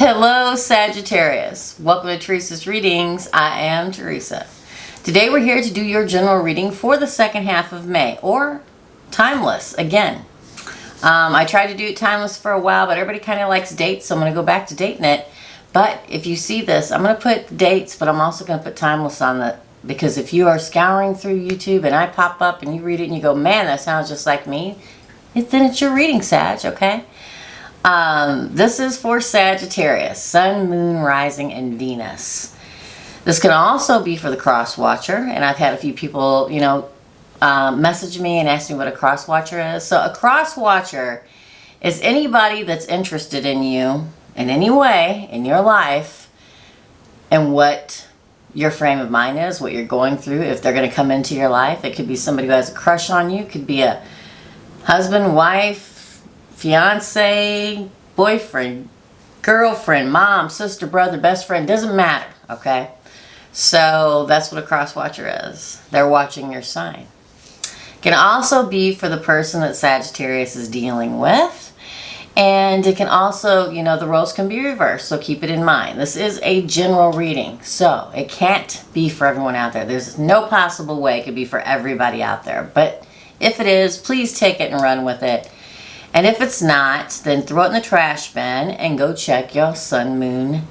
Hello Sagittarius, welcome to Teresa's Readings. I am Teresa. Today we're here to do your general reading for the second half of May, or timeless again. I tried to do it timeless for a while, but everybody kind of likes dates, so I'm going to go back to dating it. But if you see this, I'm going to put dates, but I'm also going to put timeless on the, because if you are scouring through YouTube and I pop up and you read it and you go, man, that sounds just like me, then it's your reading, Sag, okay? This is for Sagittarius, Sun, Moon, Rising, and Venus. This can also be for the cross watcher, and I've had a few people, message me and ask me what a cross watcher is. So a cross watcher is anybody that's interested in you in any way in your life and what your frame of mind is, what you're going through, if they're going to come into your life. It could be somebody who has a crush on you, it could be a husband, wife, fiance, boyfriend, girlfriend, mom, sister, brother, best friend, doesn't matter, okay? So that's what a cross watcher is. They're watching your sign. It can also be for the person that Sagittarius is dealing with, and it can also, the roles can be reversed, so keep it in mind. This is a general reading, so it can't be for everyone out there. There's no possible way it could be for everybody out there, but if it is, please take it and run with it. And if it's not, then throw it in the trash bin and go check your moon,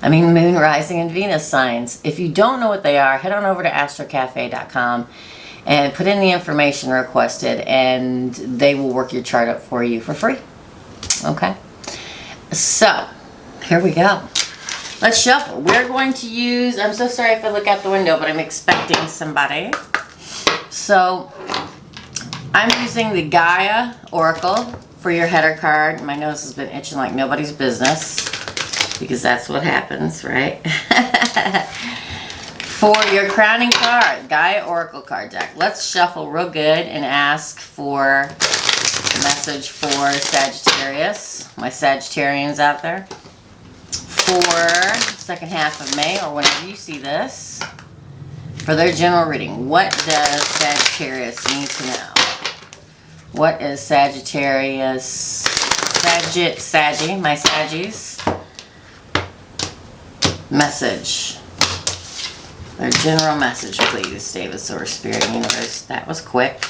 rising, and Venus signs. If you don't know what they are, head on over to astrocafe.com and put in the information requested, and they will work your chart up for you for free. Okay? So, here we go. Let's shuffle. We're going to use, I'm so sorry if I look out the window, but I'm expecting somebody. So, I'm using the Gaia Oracle for your header card. My nose has been itching like nobody's business, because that's what happens, right? For your crowning card, Gaia Oracle card deck. Let's shuffle real good and ask for a message for Sagittarius, my Sagittarians out there, for second half of May, or whenever you see this, for their general reading. What does Sagittarius need to know? What is Sagittarius, Saggy, my Saggies, message? Their general message, please, David, Source, Spirit, Universe. That was quick.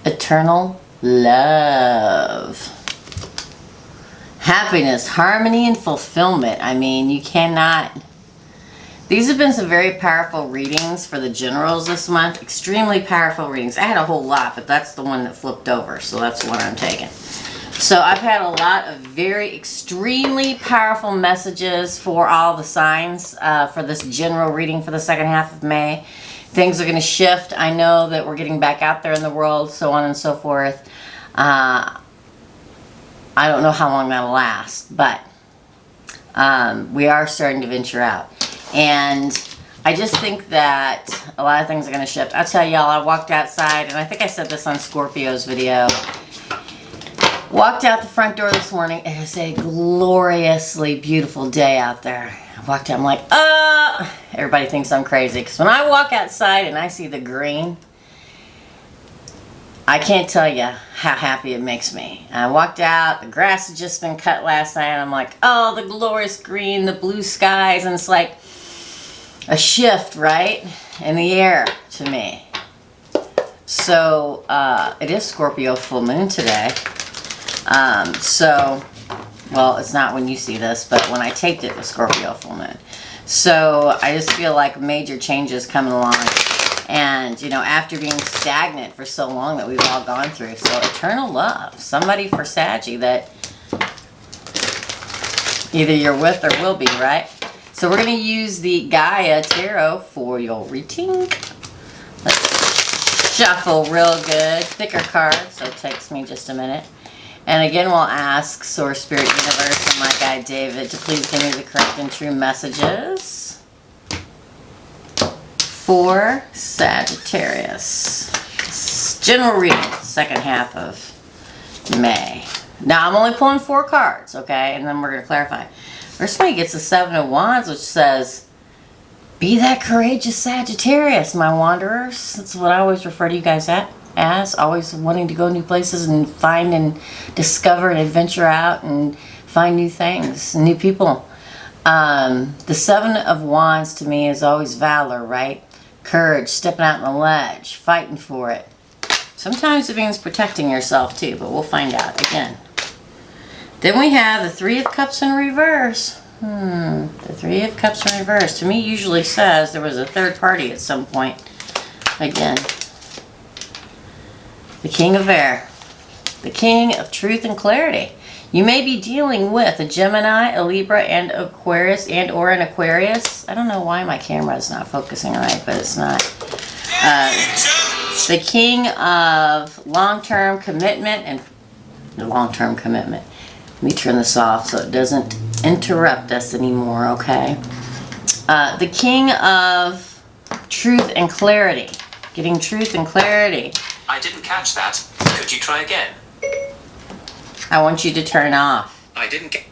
Eternal love. Happiness, harmony, and fulfillment. I mean, you cannot... These have been some very powerful readings for the generals this month. Extremely powerful readings. I had a whole lot, but that's the one that flipped over, so that's the one I'm taking. So I've had a lot of very extremely powerful messages for all the signs for this general reading for the second half of May. Things are going to shift. I know that we're getting back out there in the world, so on and so forth. I don't know how long that'll last, but we are starting to venture out. And I just think that a lot of things are going to shift. I'll tell y'all, I walked outside, and I think I said this on Scorpio's video. Walked out the front door this morning. It is a gloriously beautiful day out there. I walked out, I'm like, everybody thinks I'm crazy. Because when I walk outside and I see the green, I can't tell you how happy it makes me. I walked out, the grass had just been cut last night, and I'm like, oh, the glorious green, the blue skies, and it's like a shift, right, in the air to me. So, it is Scorpio full moon today. Well, it's not when you see this, but when I taped it was Scorpio full moon. So, I just feel like major changes coming along. And, after being stagnant for so long that we've all gone through. So, eternal love. Somebody for Saggy that either you're with or will be, right? So, we're going to use the Gaia Tarot for your reading. Let's shuffle real good. Thicker cards, so it takes me just a minute. And again, we'll ask Source, Spirit, Universe, and my guide David to please give me the correct and true messages for Sagittarius. General reading, second half of May. Now, I'm only pulling 4 cards, okay? And then we're going to clarify. First one gets the 7 of Wands, which says, be that courageous Sagittarius, my wanderers. That's what I always refer to you guys at. ass, always wanting to go new places and find and discover and adventure out and find new things, new people. The Seven of Wands to me is always valor, right? Courage, stepping out on the ledge, fighting for it. Sometimes it means protecting yourself too, but we'll find out again. Then we have the Three of Cups in reverse. The Three of Cups in reverse to me usually says there was a third party at some point. Again, the King of Air, the King of Truth and Clarity. You may be dealing with a Gemini, a Libra, and Aquarius, or an Aquarius. I don't know why my camera is not focusing right, but it's not. The King of long-term commitment and long-term commitment. Let me turn this off so it doesn't interrupt us anymore, okay? The King of Truth and Clarity. Getting truth and clarity. I didn't catch that. Could you try again? I want you to turn off. I didn't get...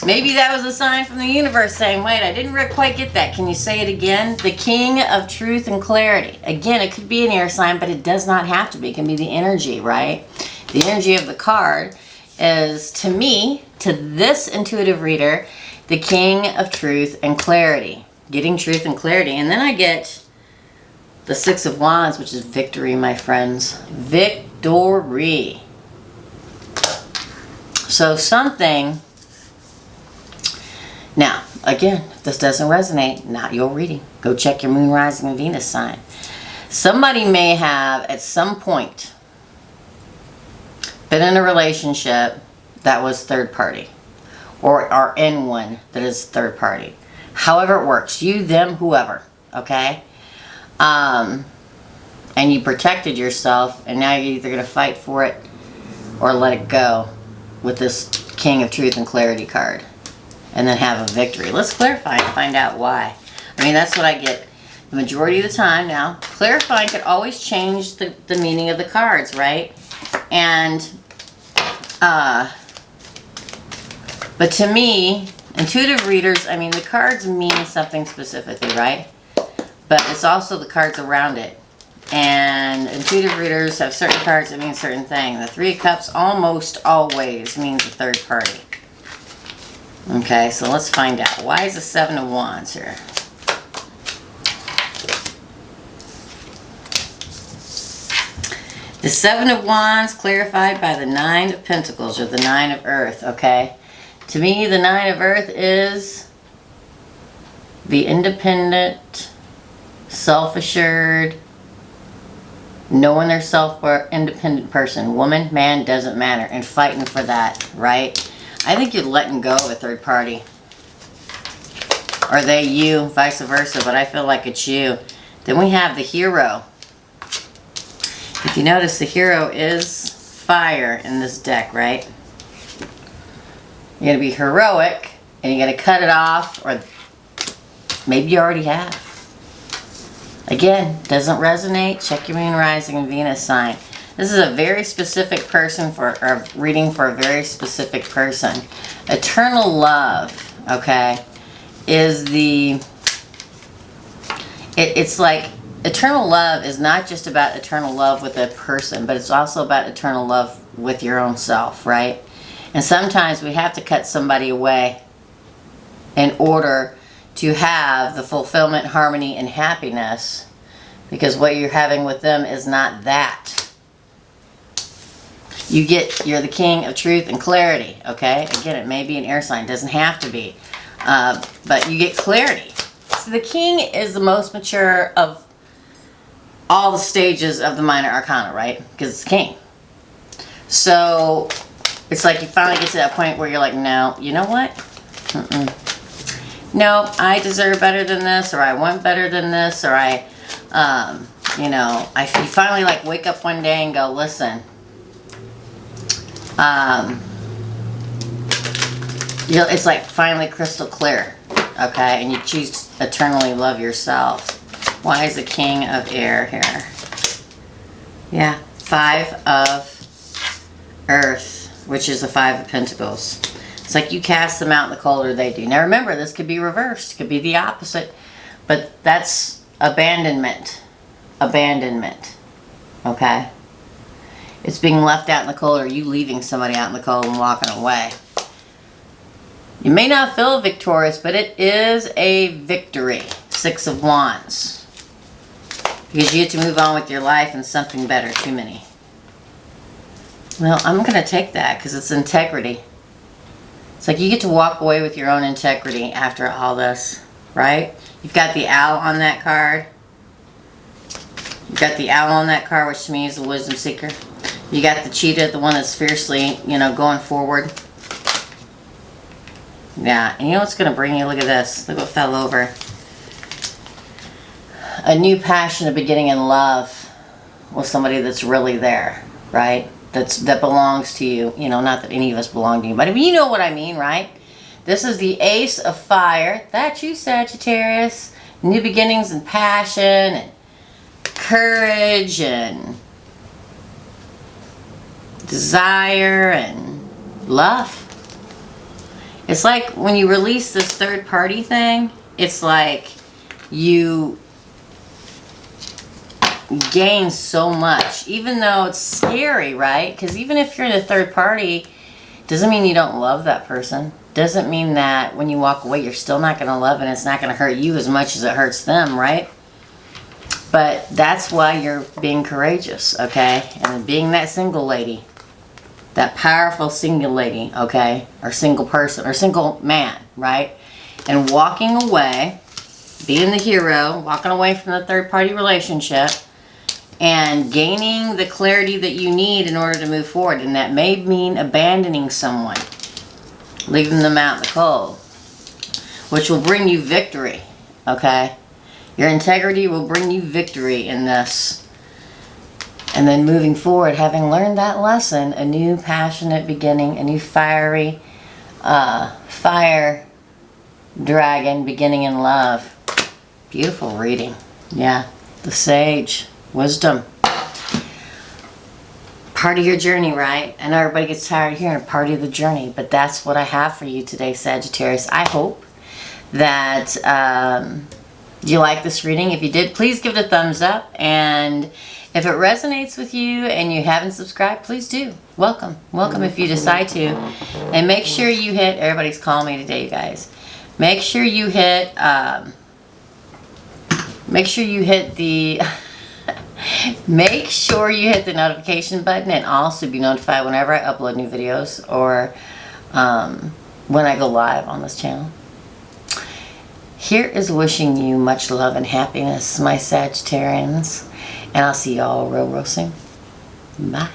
Maybe that was a sign from the universe saying, wait, I didn't quite get that. Can you say it again? The King of Truth and Clarity. Again, it could be an air sign, but it does not have to be. It can be the energy, right? The energy of the card is, to me, to this intuitive reader, the King of Truth and Clarity. Getting truth and clarity. And then I get the Six of Wands, which is victory, my friends. Victory. So something... Now, again, if this doesn't resonate, not your reading. Go check your moon, rising, and Venus sign. Somebody may have, at some point, been in a relationship that was third party. Or are in one that is third party. However it works. You, them, whoever. Okay? And you protected yourself, and now you're either going to fight for it or let it go with this King of Truth and Clarity card. And then have a victory. Let's clarify and find out why. I mean, that's what I get the majority of the time now. Clarifying could always change the meaning of the cards, right? And, but to me, intuitive readers, I mean, the cards mean something specifically, right? But it's also the cards around it. And intuitive readers have certain cards that mean a certain thing. The Three of Cups almost always means a third party. Okay, so let's find out. Why is the Seven of Wands here? The Seven of Wands clarified by the Nine of Pentacles, or the Nine of Earth, okay? To me, the Nine of Earth is the independent, self-assured, knowing their self-independent person. Woman, man, doesn't matter. And fighting for that, right? I think you're letting go of a third party. Or they, you, vice versa, but I feel like it's you. Then we have the Hero. If you notice, the Hero is fire in this deck, right? You're going to be heroic, and you're going to cut it off, or maybe you already have. Again, doesn't resonate, check your moon, rising, and Venus sign. This is a very specific person or reading for a very specific person. Eternal love, okay, is the... It's like eternal love is not just about eternal love with a person, but it's also about eternal love with your own self, right? And sometimes we have to cut somebody away in order to have the fulfillment, harmony, and happiness, because what you're having with them is not that. You're the King of Truth and Clarity, okay? Again, it may be an air sign, doesn't have to be. But you get clarity. So the King is the most mature of all the stages of the minor arcana, right? Because it's King. So it's like you finally get to that point where you're like, no, you know what? No, I deserve better than this, or I want better than this, or you finally like wake up one day and go, listen, it's like finally crystal clear, okay? And you choose to eternally love yourself. Why is the King of Air here? Yeah, Five of Earth, which is the Five of Pentacles. It's like you cast them out in the cold, or they do. Now remember, this could be reversed. It could be the opposite. But that's abandonment. abandonment. Okay? It's being left out in the cold, or you leaving somebody out in the cold and walking away. You may not feel victorious, but it is a victory. 6 of Wands. Because you get to move on with your life and something better. Too many. Well, I'm going to take that because it's integrity. It's like you get to walk away with your own integrity after all this, right? You've got the owl on that card. You've got the owl on that card, which to me is the wisdom seeker. You got the cheetah, the one that's fiercely, going forward. Yeah, and you know what's going to bring you? Look at this. Look what fell over. A new passion, a beginning in love with somebody that's really there, right? That belongs to you. Not that any of us belong to you, but you know what I mean, right? This is the Ace of Fire. That's you, Sagittarius. New beginnings and passion and courage and desire and love. It's like when you release this third party thing, it's like you gain so much, even though it's scary, right? Because even if you're in a third party, doesn't mean you don't love that person. Doesn't mean that when you walk away, you're still not going to love and it's not going to hurt you as much as it hurts them, right? But that's why you're being courageous, okay? And being that single lady. That powerful single lady, okay? Or single person, or single man, right? And walking away, being the hero, walking away from the third party relationship, and gaining the clarity that you need in order to move forward. And that may mean abandoning someone, leaving them out in the cold, which will bring you victory, okay? Your integrity will bring you victory in this. And then moving forward, having learned that lesson, a new passionate beginning, a new fiery fire dragon beginning in love. Beautiful reading. Yeah. The sage. Wisdom. Part of your journey, right? I know everybody gets tired of hearing a part of the journey, but that's what I have for you today, Sagittarius. I hope that you like this reading. If you did, please give it a thumbs up. And if it resonates with you and you haven't subscribed, please do. Welcome. Welcome if you decide to. And make sure you hit, everybody's calling me today, you guys. Make sure you hit, the, make sure you hit the notification button and also be notified whenever I upload new videos or when I go live on this channel. Here is wishing you much love and happiness, my Sagittarians. And I'll see y'all real soon. Bye.